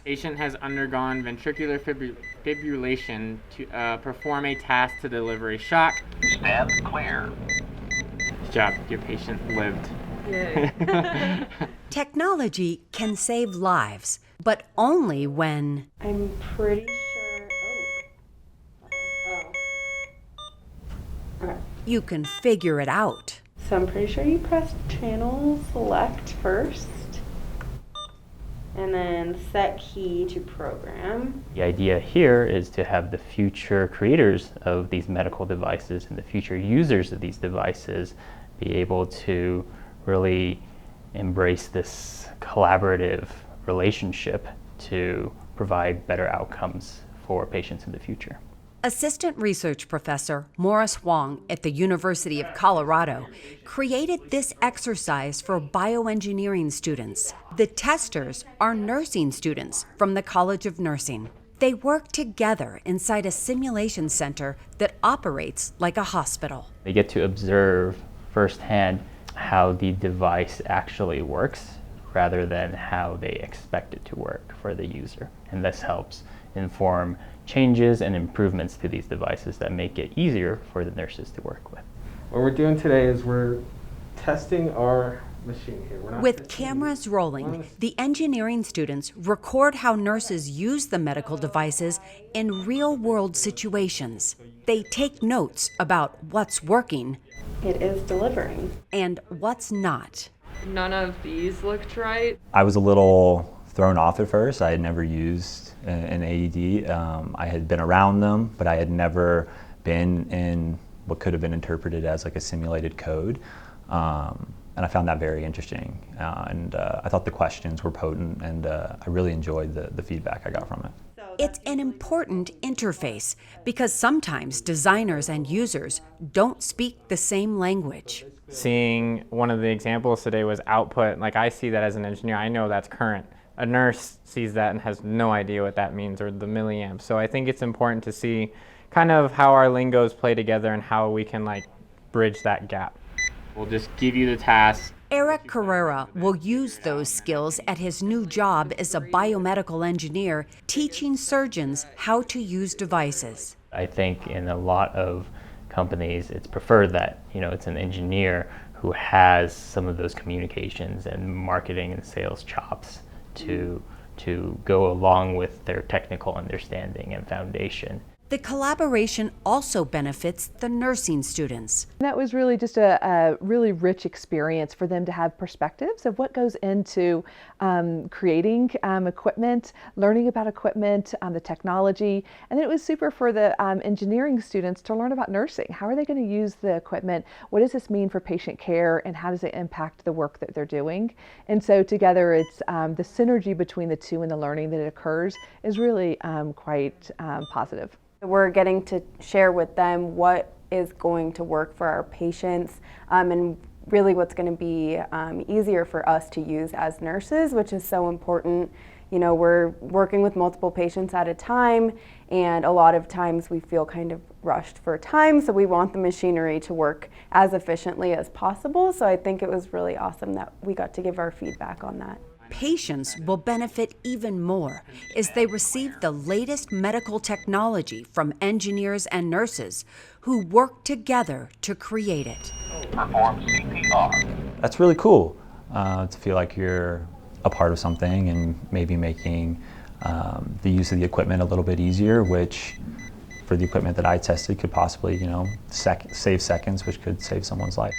Patient has undergone ventricular fibrillation to perform a task to deliver a shock. Stand clear. Good job, your patient lived. Yay. Technology can save lives, but only when I'm pretty sure. Oh. Okay. you can figure it out. So I'm pretty sure you press channel select first, and then set key to program. The idea here is to have the future creators of these medical devices and the future users of these devices be able to really embrace this collaborative relationship to provide better outcomes for patients in the future. Assistant Research Professor Morris Huang at the University of Colorado created this exercise for bioengineering students. The testers are nursing students from the College of Nursing. They work together inside a simulation center that operates like a hospital. They get to observe firsthand how the device actually works rather than how they expect it to work for the user. And this helps inform changes and improvements to these devices that make it easier for the nurses to work with. What we're doing today is we're testing our machine here. With cameras rolling, the engineering students record how nurses use the medical devices in real-world situations. They take notes about what's working It is delivering. and what's not. None of these looked right. I was a little thrown off at first. I had never used an AED. I had been around them, but I had never been in what could have been interpreted as like a simulated code. And I found that very interesting. And I thought the questions were potent, and I really enjoyed the feedback I got from it. It's an important interface because sometimes designers and users don't speak the same language. Seeing one of the examples today was output. Like, I see that as an engineer, I know that's current. A nurse sees that and has no idea what that means, or the milliamps. So I think it's important to see kind of how our lingos play together and how we can like bridge that gap. We'll just give you the task. Eric Carrera will use those skills at his new job as a biomedical engineer, teaching surgeons how to use devices. I think in a lot of companies, it's preferred that, it's an engineer who has some of those communications and marketing and sales chops to go along with their technical understanding and foundation. The collaboration also benefits the nursing students. That was really just a really rich experience for them to have perspectives of what goes into creating equipment, learning about equipment, the technology, and then it was super for the engineering students to learn about nursing. How are they going to use the equipment? What does this mean for patient care, and how does it impact the work that they're doing? And so together it's the synergy between the two and the learning that occurs is really quite positive. We're getting to share with them what is going to work for our patients, and really what's going to be easier for us to use as nurses, which is so important. We're working with multiple patients at a time, and a lot of times we feel kind of rushed for time, so we want the machinery to work as efficiently as possible. So I think it was really awesome that we got to give our feedback on that. Patients will benefit even more as they receive the latest medical technology from engineers and nurses who work together to create it. Perform CPR. That's really cool to feel like you're a part of something and maybe making the use of the equipment a little bit easier, which for the equipment that I tested could possibly, save seconds, which could save someone's life.